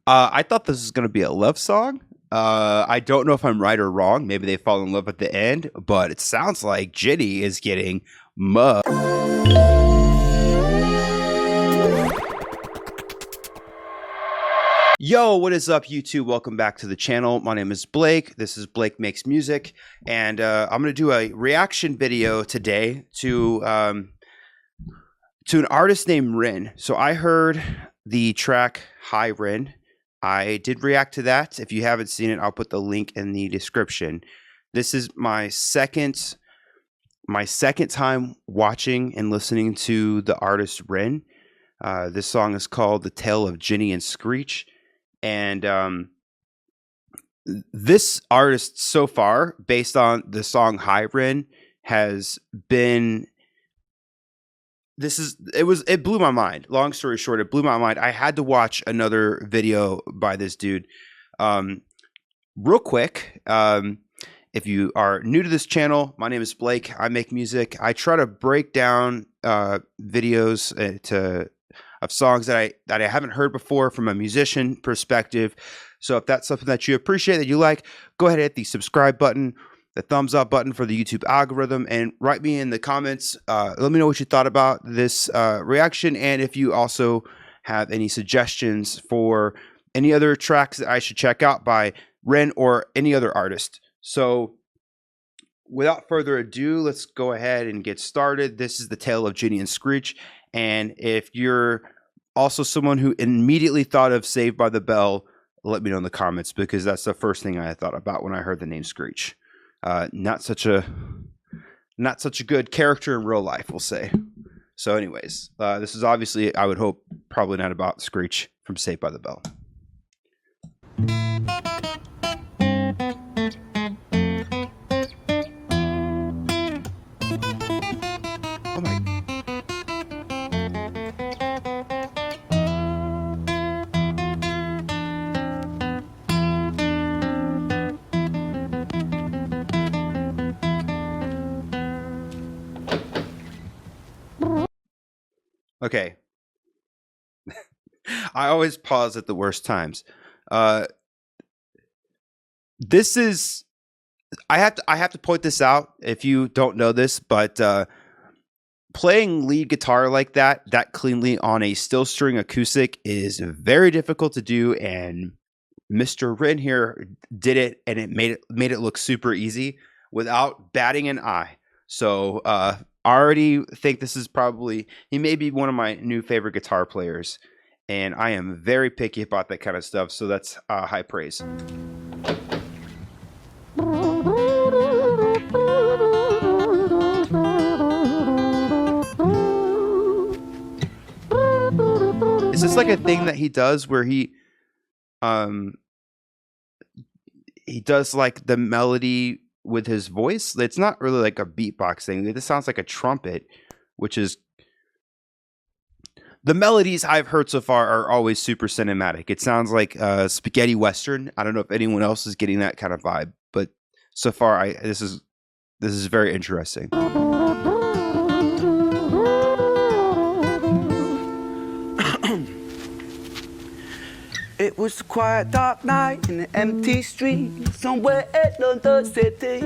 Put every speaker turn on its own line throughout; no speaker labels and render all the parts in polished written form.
I thought this was going to be a love song. I don't know if I'm right or wrong. Maybe they fall in love at the end, but it sounds like Jenny is getting mugged. Yo, what is up, YouTube? Welcome back to the channel. My name is Blake. This is Blake Makes Music, and I'm going to do a reaction video today to an artist named Rin. So I heard the track Hi Rin. I did react to that. If you haven't seen it, I'll put the link in the description. This is my second time watching and listening to the artist Rin. This song is called The Tale of Jenny Screech. And this artist so far, based on the song Hi Rin, has been... It blew my mind. Long story short, it blew my mind. I had to watch another video by this dude. Real quick, if you are new to this channel, my name is Blake. I make music. I try to break down videos of songs that I haven't heard before from a musician perspective. So if that's something that you appreciate, that you like, go ahead and hit the subscribe button, the thumbs up button for the YouTube algorithm, and write me in the comments. Let me know what you thought about this reaction, and if you also have any suggestions for any other tracks that I should check out by Rin or any other artist. So without further ado, let's go ahead and get started. This is The Tale of Jenny Screech. And if you're also someone who immediately thought of Saved by the Bell, let me know in the comments, because that's the first thing I thought about when I heard the name Screech. Not such a good character in real life, we'll say. So anyways, this is obviously, I would hope, probably not about Screech from Saved by the Bell. Oh my. Okay. I always pause at the worst times. This is, I have to point this out if you don't know this, but playing lead guitar like that cleanly on a steel string acoustic is very difficult to do, and Mr. Rin here did it, and it made it look super easy without batting an eye. So I already think this is probably, he may be one of my new favorite guitar players, and I am very picky about that kind of stuff, so that's high praise. Is this like a thing that he does where he does like the melody with his voice? It's not really like a beatbox thing. This sounds like a trumpet, which is, the melodies I've heard so far are always super cinematic. It sounds like spaghetti western. I don't know if anyone else is getting that kind of vibe, but so far this is very interesting.
It was a quiet, dark night in an empty street somewhere in London City.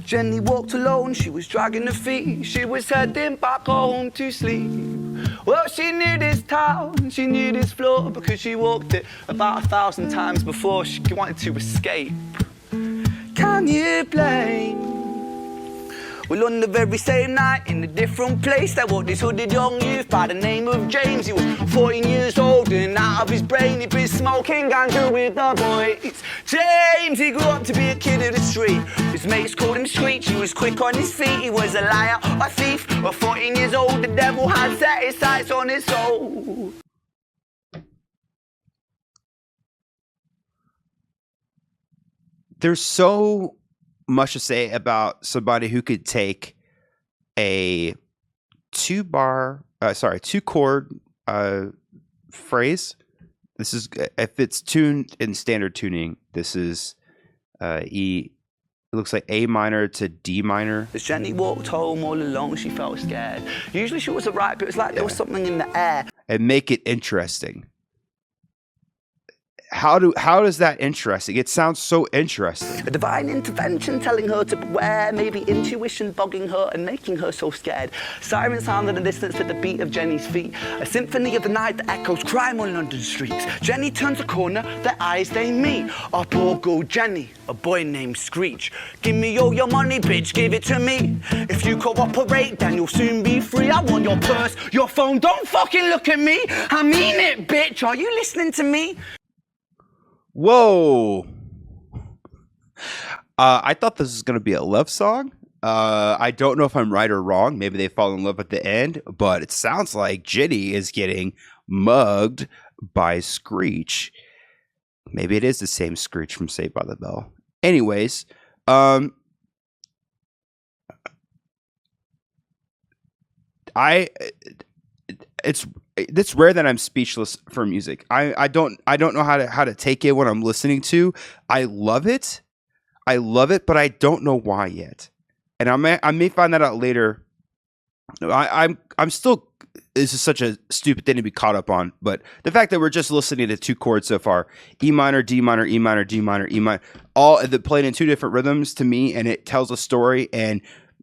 Jenny walked alone, she was dragging her feet. She was heading back home to sleep. Well, she knew this town, she knew this floor, because she walked it about 1,000 times before. She wanted to escape. Can you blame? Well, on the very same night, in a different place, there was this hooded young youth by the name of James. He was 14 years old and out of his brain. He'd been smoking ganja with the boys. James, he grew up to be a kid of the street. His mates called him Screech. He was quick on his feet. He was a liar, a thief. At 14 years old, the devil had set his sights on his soul.
There's so much to say about somebody who could take a two chord phrase. This is, if it's tuned in standard tuning, this is E. It looks like A minor to D minor.
As Jenny walked home all alone, she felt scared. Usually she was alright, but it was like there was something in the air.
And make it interesting. How does that interesting? It sounds so interesting.
A divine intervention telling her to beware, maybe intuition bogging her and making her so scared. Sirens sound in the distance with the beat of Jenny's feet. A symphony of the night that echoes crime on London streets. Jenny turns a corner, their eyes they meet. Up or go Jenny, a boy named Screech. Give me all your money, bitch, give it to me. If you cooperate, then you'll soon be free. I want your purse, your phone, don't fucking look at me. I mean it, bitch, are you listening to me?
Whoa. I thought this was going to be a love song. I don't know if I'm right or wrong. Maybe they fall in love at the end, but it sounds like Jenny is getting mugged by Screech. Maybe it is the same Screech from Saved by the Bell. Anyways, it's rare that I'm speechless for music. I don't know how to take it when I'm listening to. I love it, but I don't know why yet. And I may find that out later. I'm still. This is such a stupid thing to be caught up on, but the fact that we're just listening to two chords so far, E minor, D minor, E minor, D minor, E minor, all played in two different rhythms to me, and it tells a story. And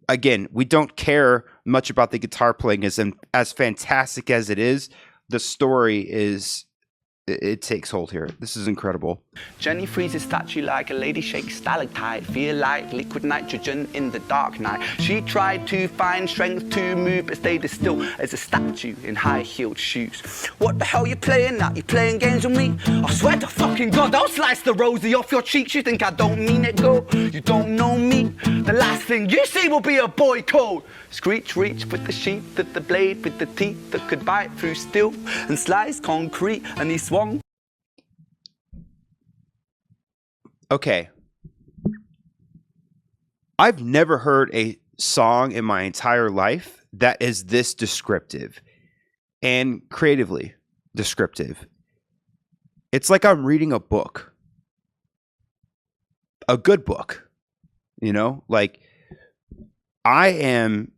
again, we don't care much about the guitar playing as fantastic as it is. The story is, it takes hold here. This is incredible.
Jenny freezes statue like a lady shakes stalactite. Feel like liquid nitrogen in the dark night. She tried to find strength to move, but stayed as still as a statue in high-heeled shoes. What the hell you playing at? You playing games with me? I swear to fucking God, I'll slice the rosy off your cheeks. You think I don't mean it, go? You don't know me. The last thing you see will be a boy code. Screech reach with the sheath of the blade, with the teeth that could bite through steel and slice concrete, and he swung.
Okay. I've never heard a song in my entire life that is this descriptive and creatively descriptive. It's like I'm reading a book. A good book. You know? Like, I am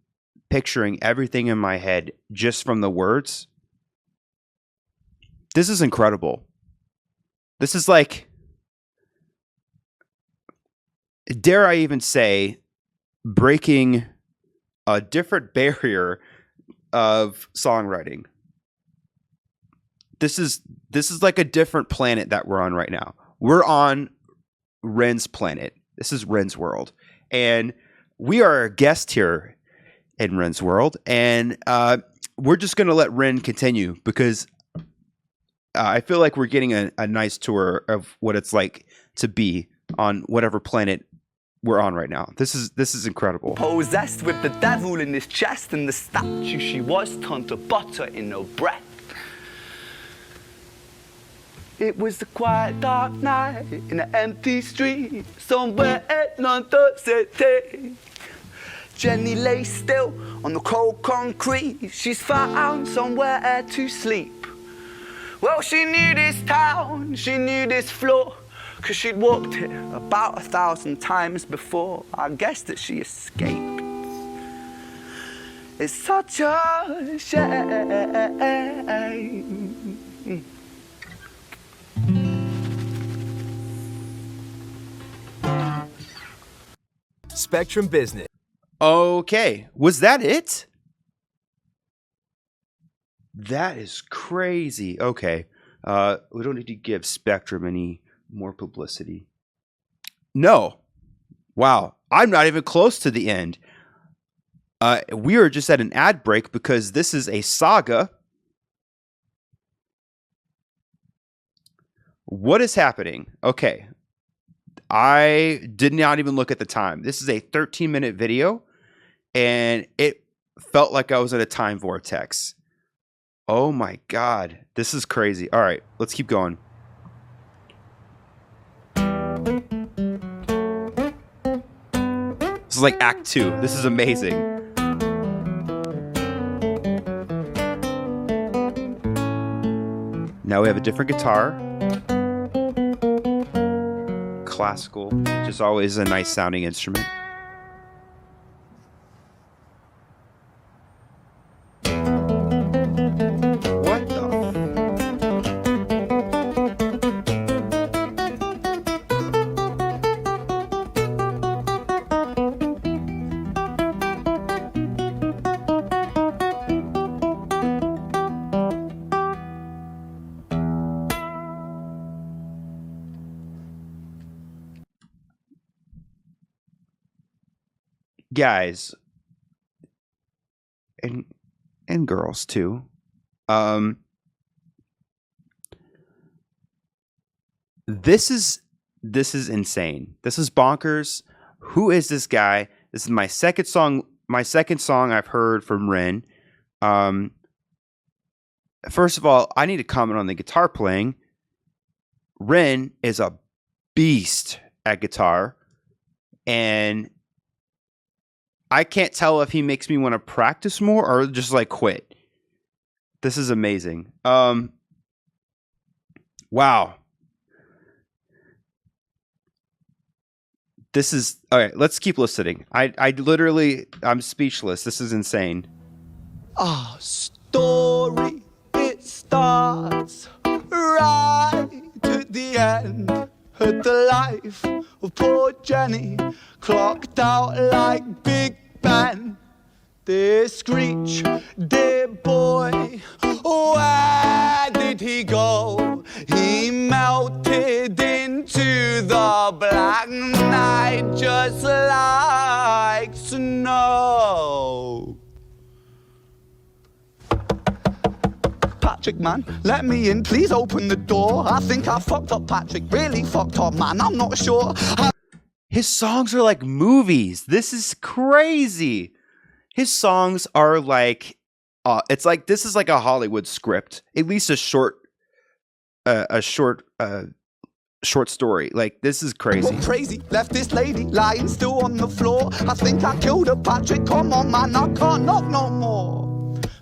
picturing everything in my head just from the words. This is incredible. This is like, dare I even say, breaking a different barrier of songwriting. This is like a different planet that we're on right now. We're on Ren's planet. This is Ren's world. And we are a guest here in Ren's world. And we're just going to let Ren continue because I feel like we're getting a nice tour of what it's like to be on whatever planet we're on right now. This is incredible.
Possessed with the devil in his chest, and the statue she was turned to butter in her breath. It was a quiet dark night in an empty street somewhere in London City. Jenny lay still on the cold concrete. She's found somewhere to sleep. Well, she knew this town, she knew this floor, 'cause she'd walked here about 1,000 times before. I guess that she escaped. It's such a shame.
Spectrum Business.
Okay, was that it? That is crazy. Okay, we don't need to give Spectrum any more publicity. No. Wow, I'm not even close to the end. We are just at an ad break because this is a saga. What is happening? Okay. I did not even look at the time. This is a 13-minute video, and it felt like I was in a time vortex. Oh my God. This is crazy. All right, let's keep going. This is like Act 2. This is amazing. Now we have a different guitar. Classical, just always a nice sounding instrument. What the? guys and girls too. Um, this is insane. This is bonkers. Who is this guy? This is my second song. My second song I've heard from Ren. First of all, I need to comment on the guitar playing. Ren is a beast at guitar, and I can't tell if he makes me want to practice more or just like quit. This is amazing. Wow. This is all right. Let's keep listening. I'm speechless. This is insane.
Our story, it starts right at the end. At the life of poor Jenny, clocked out like Big Ben. Dear Screech, dear boy, where did he go? He melted into the black night just like snow. Patrick, man, let me in, please open the door. I think I fucked up, Patrick, really fucked up, man, I'm not sure.
His songs are like movies. This is crazy. His songs are like, it's like this is like a Hollywood script, at least a short story. Like this is crazy.
Crazy, left this lady lying still on the floor. I think I killed her, Patrick. Come on, man, I can't knock no more.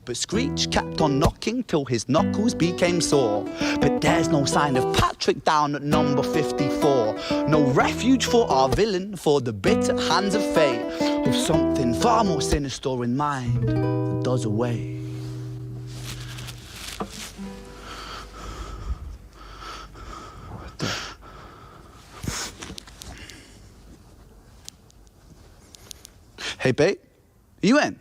But Screech kept on knocking till his knuckles became sore. But there's no sign of Patrick down at number 54. No refuge for our villain, for the bitter hands of fate, with something far more sinister in mind that does away. Hey, babe, are you in?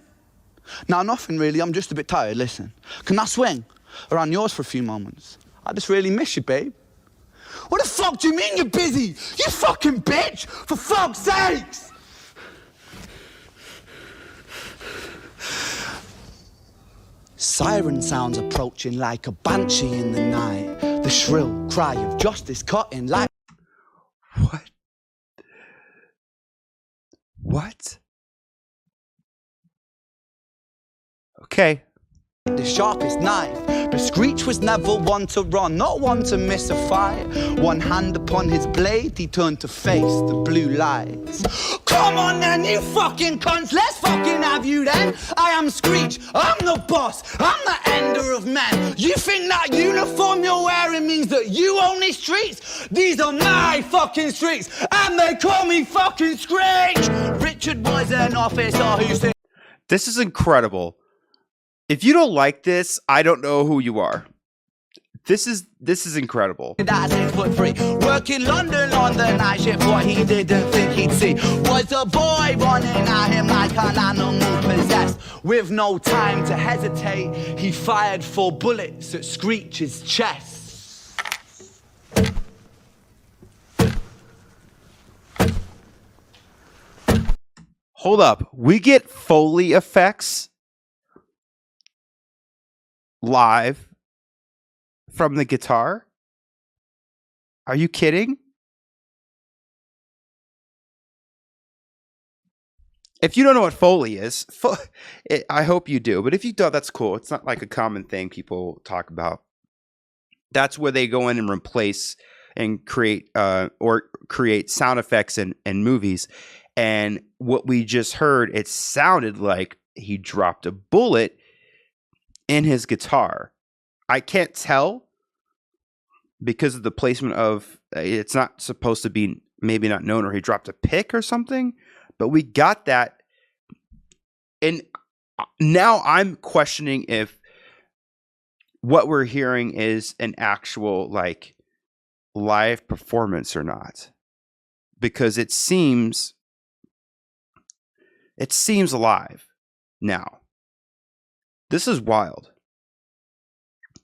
Now, nothing really, I'm just a bit tired, listen. Can I swing around yours for a few moments? I just really miss you, babe. What the fuck do you mean you're busy? You fucking bitch! For fuck's sakes! Siren sounds approaching like a banshee in the night. The shrill cry of justice cutting like...
What? What? Okay.
The sharpest knife, but Screech was never one to run, not one to miss a fight. One hand upon his blade, he turned to face the blue lights. Come on then, you fucking cunts, let's fucking have you then. I am Screech, I'm the boss, I'm the ender of men. You think that uniform you're wearing means that you own these streets? These are my fucking streets, and they call me fucking Screech. Richard was an officer who said...
This is incredible. If you don't like this, I don't know who you are. This is incredible.
That's 6 foot 3, working London on the night shift. What he didn't think he'd see was a boy running at him like an animal possessed. With no time to hesitate, he fired 4 bullets at Screech's chest.
Hold up. We get Foley effects live from the guitar? Are you kidding? If you don't know what Foley is, I hope you do. But if you don't, that's cool. It's not like a common thing people talk about. That's where they go in and replace and create sound effects in movies. And what we just heard, it sounded like he dropped a bullet in his guitar. I can't tell because of the placement of it's not supposed to be, maybe not known, or he dropped a pick or something, but we got that. And now I'm questioning if what we're hearing is an actual like live performance or not, because it seems alive now. This is wild.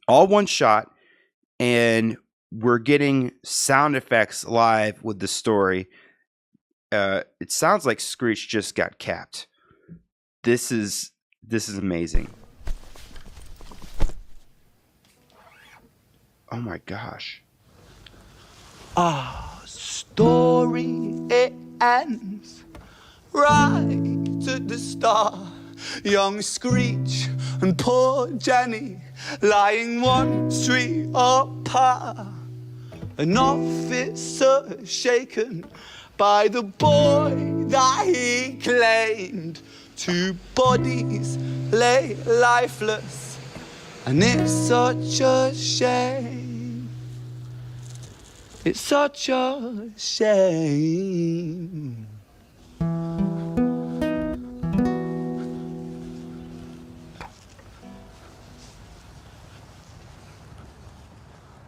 All one shot, and we're getting sound effects live with the story. it sounds like Screech just got capped. This is amazing. Oh my gosh.
Our story, it ends right at the start. Young Screech and poor Jenny lying one street apart. An officer shaken by the boy that he claimed. Two bodies lay lifeless, and it's such a shame. It's such a shame.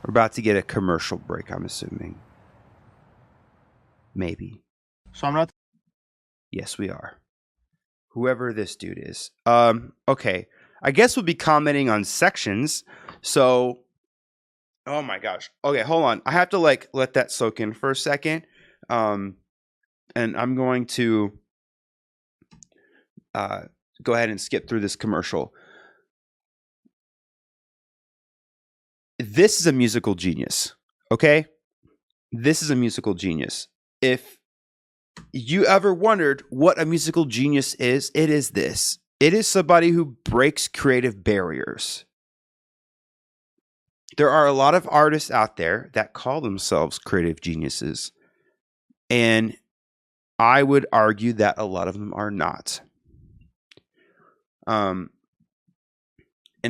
We're about to get a commercial break, I'm assuming. Maybe.
So I'm not.
Yes, we are. Whoever this dude is. Okay. I guess we'll be commenting on sections. So, oh my gosh. Okay, hold on. I have to let that soak in for a second. And I'm going to go ahead and skip through this commercial. This is a musical genius. Okay? This is a musical genius. If you ever wondered what a musical genius is, it is this. It is somebody who breaks creative barriers. There are a lot of artists out there that call themselves creative geniuses. And I would argue that a lot of them are not. In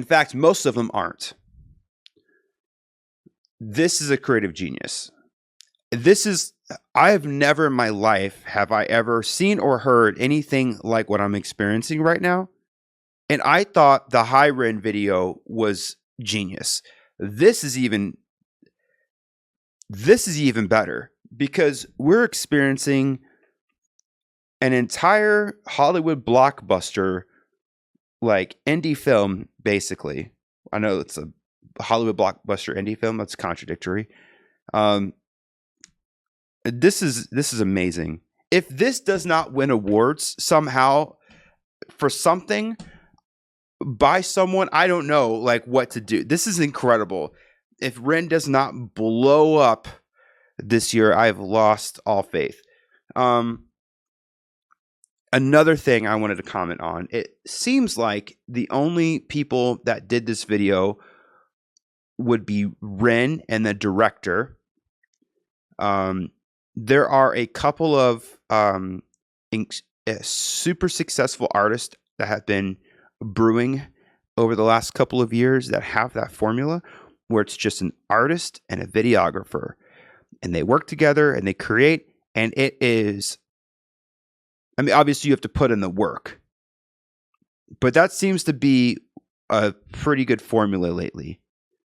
fact, most of them aren't. This is a creative genius. I have never in my life have I ever seen or heard anything like what I'm experiencing right now. And I thought the High Ren video was genius. This is even better because we're experiencing an entire Hollywood blockbuster, like indie film, basically. I know it's a Hollywood blockbuster indie film. That's contradictory. This is amazing. If this does not win awards somehow for something by someone, I don't know like what to do. This is incredible. If Ren does not blow up this year, I've lost all faith. Another thing I wanted to comment on, it seems like the only people that did this video would be Ren and the director. There are a couple of super successful artists that have been brewing over the last couple of years that have that formula where it's just an artist and a videographer and they work together and they create, and it is, I mean, obviously you have to put in the work, but that seems to be a pretty good formula lately.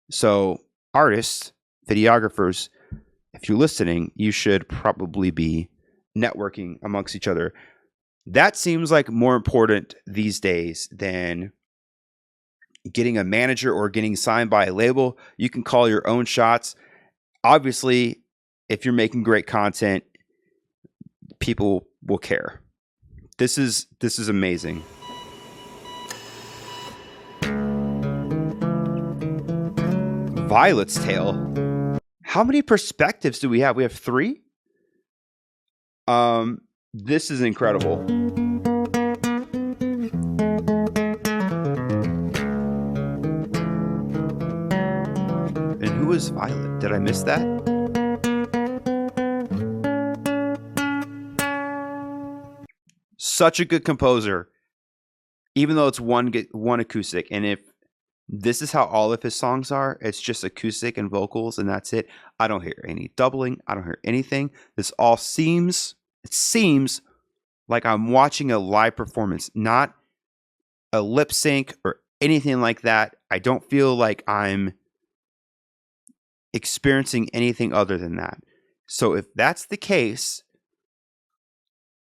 So artists, videographers, if you're listening, you should probably be networking amongst each other. That seems like more important these days than getting a manager or getting signed by a label. You can call your own shots. Obviously, if you're making great content, people will care. This is amazing. Violet's Tale. How many perspectives do we have? We have 3. This is incredible. And who is Violet? Did I miss that? Such a good composer, even though it's one acoustic. And if this is how all of his songs are, it's just acoustic and vocals, and that's it. I don't hear any doubling. I don't hear anything. This all seems like I'm watching a live performance, not a lip sync or anything like that. I don't feel like I'm experiencing anything other than that. So if that's the case,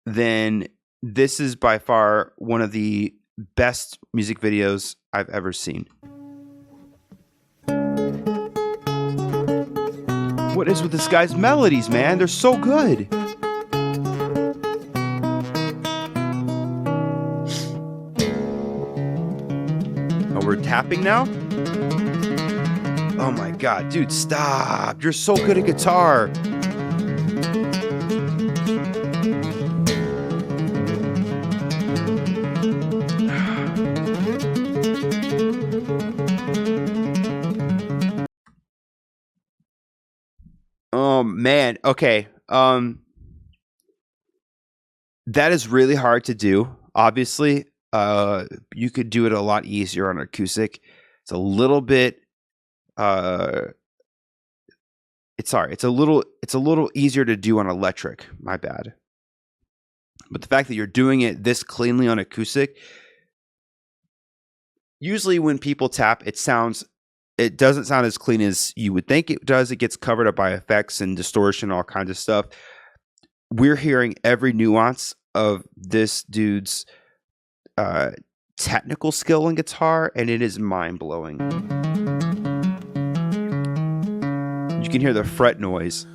then this is by far one of the best music videos I've ever seen. What is with this guy's melodies, man? They're so good. jumping now. Oh my god, dude, stop. You're so good at guitar. Oh man, okay. That is really hard to do. Obviously, you could do it a lot easier on acoustic. It's a little bit it's a little easier to do on electric. My bad. But the fact that you're doing it this cleanly on acoustic, usually when people tap, it doesn't sound as clean as you would think it does. It gets covered up by effects and distortion, all kinds of stuff. We're hearing every nuance of this dude's technical skill in guitar, and it is mind-blowing. You can hear the fret noise.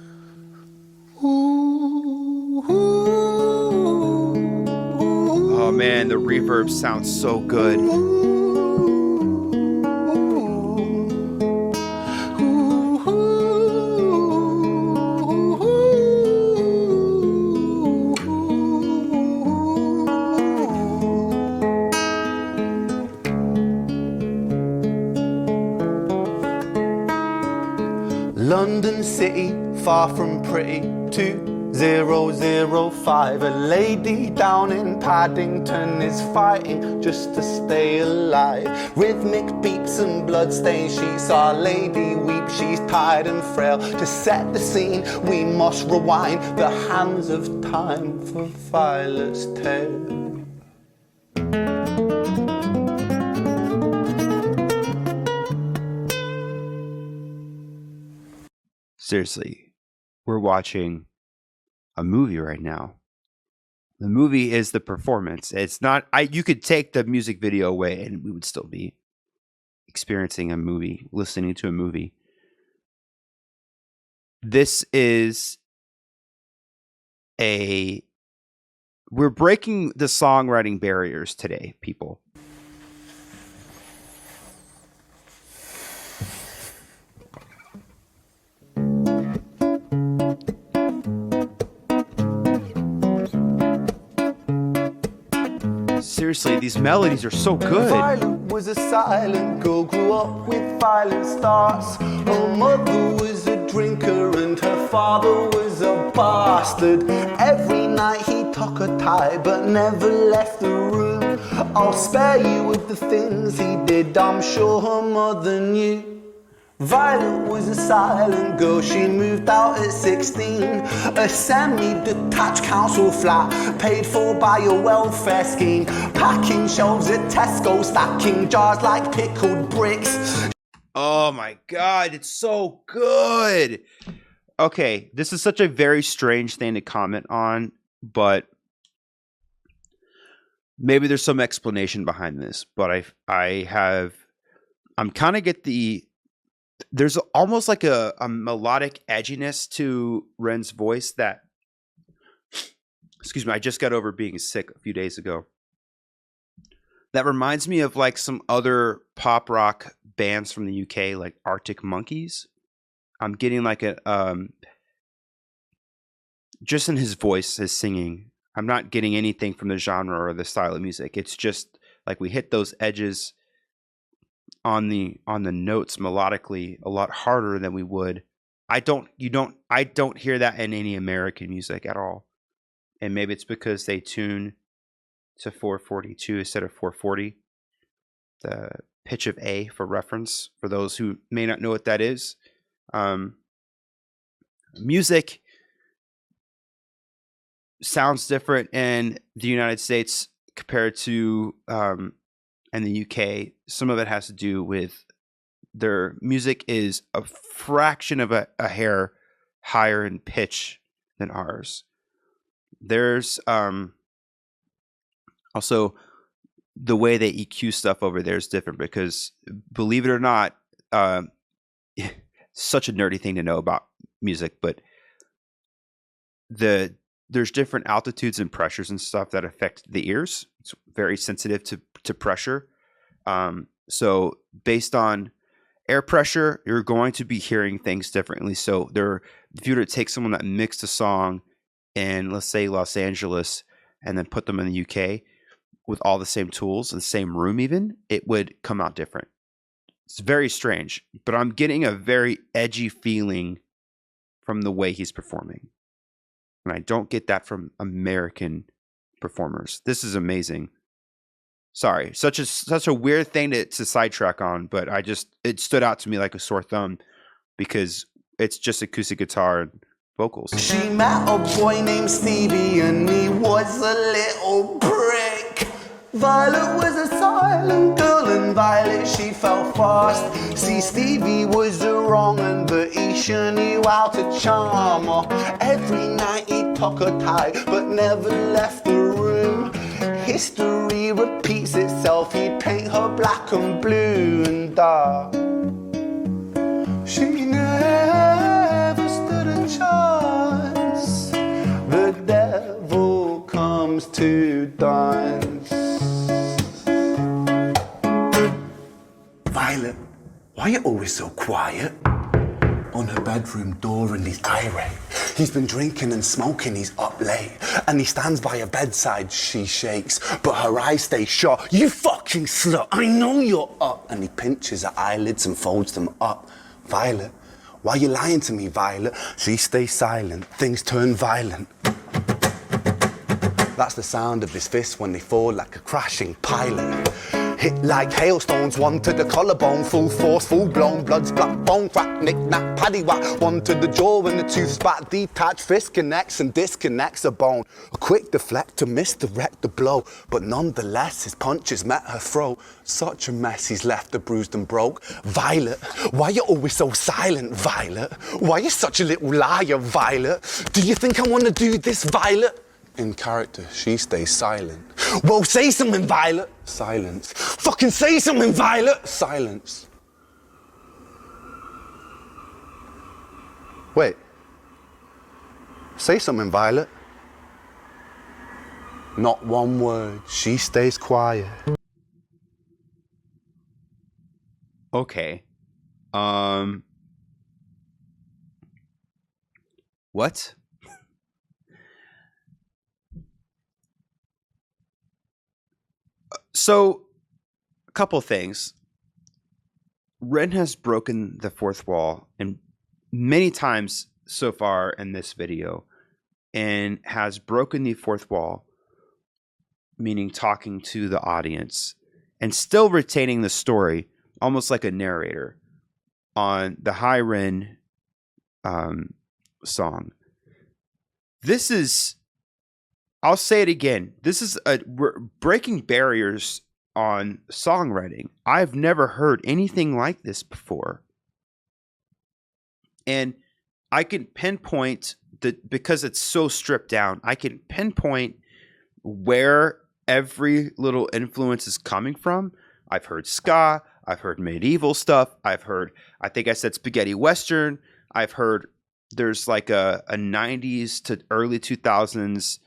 Oh man, the reverb sounds so good.
London City, far from pretty, 2005. A lady down in Paddington is fighting just to stay alive. Rhythmic beats and bloodstains, she's our lady weep. She's tired and frail. To set the scene, we must rewind the hands of time for Violet's tale.
Seriously, we're watching a movie right now. The movie is the performance. It's not, you could take the music video away and we would still be experiencing a movie, listening to a movie. This is we're breaking the songwriting barriers today, people. Seriously, these melodies are so good.
Violet was a silent girl, grew up with violent starts. Her mother was a drinker and her father was a bastard. Every night he took a tie but never left the room. I'll spare you of the things he did, I'm sure her mother knew. Violet was a silent girl, she moved out at 16. A semi-detached council flat, paid for by a welfare scheme. Packing shelves at Tesco, stacking jars like pickled bricks.
Oh my god, it's so good. Okay, this is such a very strange thing to comment on, but maybe there's some explanation behind this. But I'm kind of get there's almost like a melodic edginess to Ren's voice that, excuse me, I just got over being sick a few days ago. That reminds me of like some other pop rock bands from the UK, like Arctic Monkeys. I'm getting like just in his voice, his singing, I'm not getting anything from the genre or the style of music. It's just like we hit those edges on the notes melodically a lot harder than we would. I don't hear that in any American music at all. And maybe it's because they tune to 442 instead of 440. The pitch of A for reference, for those who may not know what that is. Music sounds different in the United States compared to in the UK. Some of it has to do with their music is a fraction of a hair higher in pitch than ours. There's also the way they EQ stuff over there is different because, believe it or not, such a nerdy thing to know about music, but there's different altitudes and pressures and stuff that affect the ears. It's very sensitive to pressure. So based on air pressure, you're going to be hearing things differently. So if you were to take someone that mixed a song in, let's say, Los Angeles, and then put them in the UK with all the same tools and the same room even, it would come out different. It's very strange, but I'm getting a very edgy feeling from the way he's performing. And I don't get that from American performers. This is amazing. Sorry, such a weird thing to sidetrack on, but it stood out to me like a sore thumb because it's just acoustic guitar and vocals.
She met a boy named Stevie and he was a little prick. Violet was a silent girl and Violet, she fell fast. See, Stevie was the wrong and but he sure knew how to charm her. Every night he took her tight but never left the room. History repeats itself, he'd paint her black and blue and dark. She never stood a chance. The devil comes to dance. Violet, why are you always so quiet? On her bedroom door and he's irate. He's been drinking and smoking, he's up late. And he stands by her bedside, she shakes, but her eyes stay shut. You fucking slut, I know you're up. And he pinches her eyelids and folds them up. Violet, why are you lying to me, Violet? She stays silent, things turn violent. That's the sound of his fists when they fall like a crashing pilot. Hit like hailstones, one to the collarbone, full force, full blown, blood splat, bone crack, knick knack, paddy whack, one to the jaw when the tooth spat, detached fist connects and disconnects a bone. A quick deflect to misdirect the blow, but nonetheless his punches met her throat. Such a mess he's left her bruised and broke. Violet, why you always so silent, Violet? Why you such a little liar, Violet? Do you think I wanna do this, Violet? In character, she stays silent. Well, say something, Violet. Silence. Fucking say something, Violet. Silence. Wait. Say something, Violet. Not one word. She stays quiet.
Okay. What? So, a couple things. Ren has broken the fourth wall and many times so far in this video, and has broken the fourth wall, meaning talking to the audience and still retaining the story, almost like a narrator on the High Ren song. This is, I'll say it again. This is we're breaking barriers on songwriting. I've never heard anything like this before. And I can pinpoint because it's so stripped down, I can pinpoint where every little influence is coming from. I've heard ska, I've heard medieval stuff, I think I said spaghetti western, I've heard there's like a 90s to early 2000s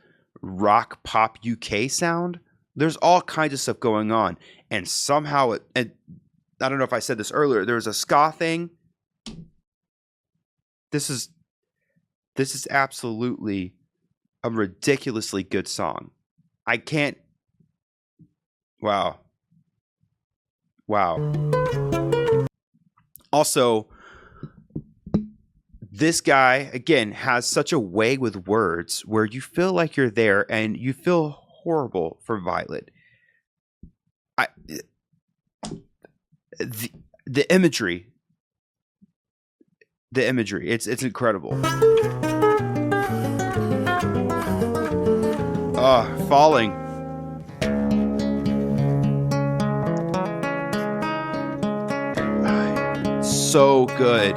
rock pop UK sound. There's all kinds of stuff going on, and somehow and I don't know if I said this earlier, there's a ska thing. This is absolutely a ridiculously good song. I can't. Wow. Also, this guy, again, has such a way with words where you feel like you're there and you feel horrible for Violet. The imagery, it's incredible. Falling. So good.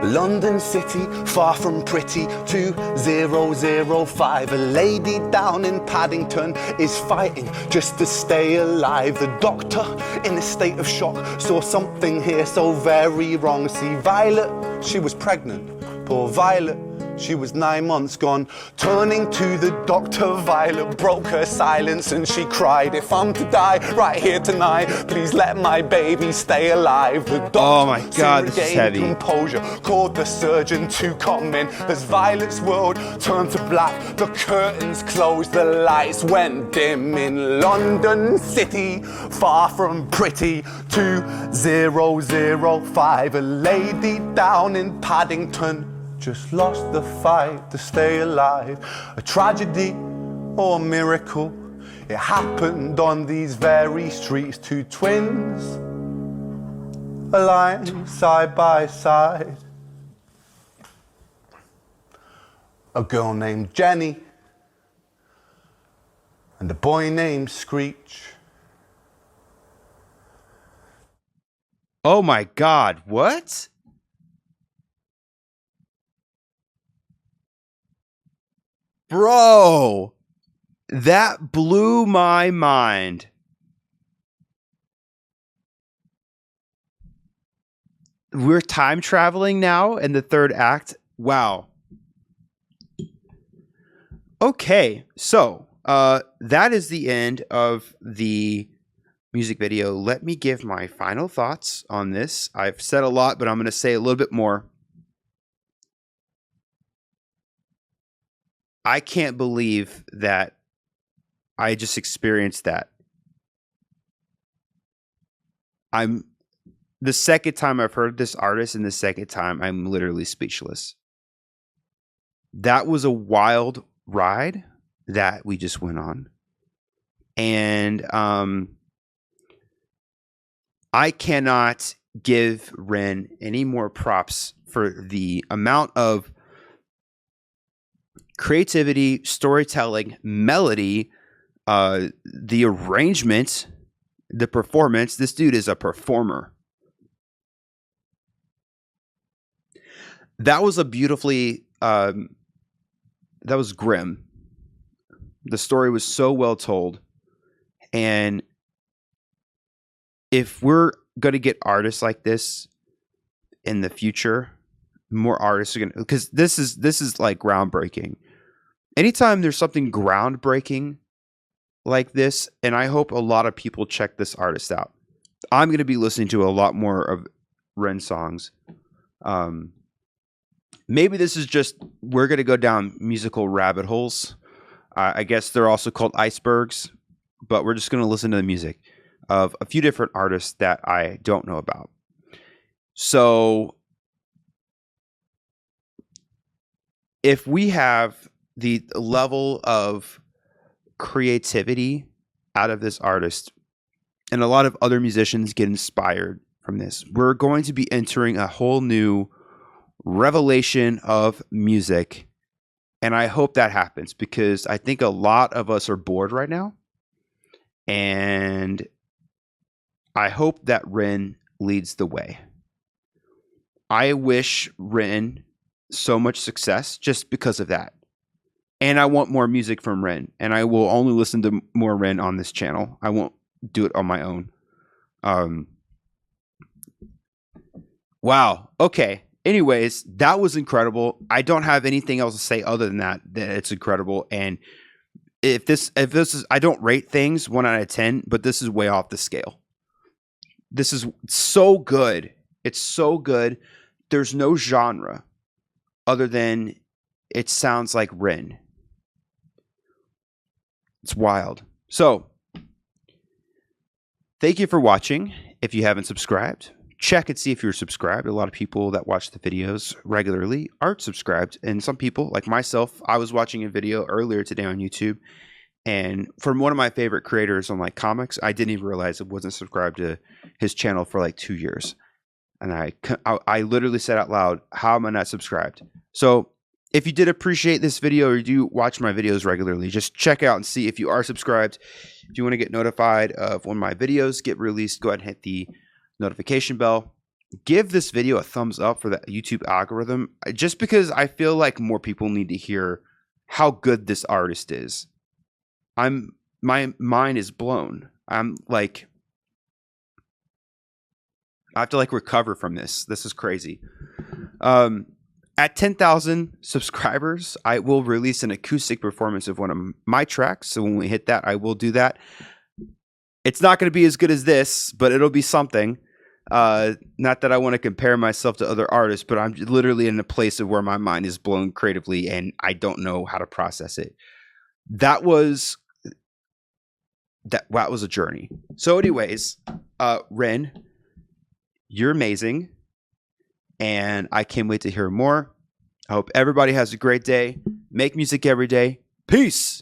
London City, far from pretty, 2005. A lady down in Paddington is fighting just to stay alive. The doctor, in a state of shock, saw something here so very wrong. See, Violet, she was pregnant. Poor Violet, She was 9 months gone. Turning to the doctor, Violet broke her silence and she cried, if I'm to die right here tonight, please let my baby stay alive. The doctor
Oh my God, this is
regained
heavy.
composure, called the surgeon to come in. As Violet's world turned to black, the curtains closed, the lights went dim. In London City, far from pretty, 2005, a lady down in Paddington just lost the fight to stay alive. A tragedy or a miracle, it happened on these very streets. Two twins are lying side by side. A girl named Jenny and a boy named Screech.
Oh my God, what? Bro, that blew my mind. We're time traveling now in the third act. Wow. Okay, so that is the end of the music video. Let me give my final thoughts on this. I've said a lot, but I'm going to say a little bit more. I can't believe that I just experienced that. I'm the second time I've heard this artist, and the second time I'm literally speechless. That was a wild ride that we just went on. And I cannot give Ren any more props for the amount of creativity, storytelling, melody, the arrangement, the performance. This dude is a performer. That was a beautifully, that was grim. The story was so well told. And if we're going to get artists like this in the future, more artists are going to, because this is like groundbreaking. Anytime there's something groundbreaking like this, and I hope a lot of people check this artist out. I'm going to be listening to a lot more of Ren songs. Maybe this is just, we're going to go down musical rabbit holes. I guess they're also called icebergs, but we're just going to listen to the music of a few different artists that I don't know about. So if we have the level of creativity out of this artist, and a lot of other musicians get inspired from this, we're going to be entering a whole new revelation of music. And I hope that happens, because I think a lot of us are bored right now. And I hope that Ren leads the way. I wish Ren so much success just because of that. And I want more music from Ren. And I will only listen to more Ren on this channel. I won't do it on my own. Wow. Okay. Anyways, that was incredible. I don't have anything else to say other than that it's incredible. And if this is, I don't rate things 1 out of 10, but this is way off the scale. This is so good. It's so good. There's no genre other than it sounds like Ren. It's wild. So, thank you for watching. If you haven't subscribed, check and see if you're subscribed. A lot of people that watch the videos regularly aren't subscribed. And some people, like myself, I was watching a video earlier today on YouTube, and from one of my favorite creators on like comics, I didn't even realize I wasn't subscribed to his channel for like 2 years. And I literally said out loud, how am I not subscribed? So if you did appreciate this video, or you do watch my videos regularly, just check out and see if you are subscribed. If you want to get notified of when my videos get released, go ahead and hit the notification bell. Give this video a thumbs up for the YouTube algorithm, just because I feel like more people need to hear how good this artist is. My mind is blown. I'm like, I have to like recover from this. This is crazy. At 10,000 subscribers, I will release an acoustic performance of one of my tracks. So when we hit that, I will do that. It's not going to be as good as this, but it'll be something. Not that I want to compare myself to other artists, but I'm literally in a place of where my mind is blown creatively and I don't know how to process it. That was a journey. So anyways, Ren, you're amazing. And I can't wait to hear more. I hope everybody has a great day. Make music every day. Peace.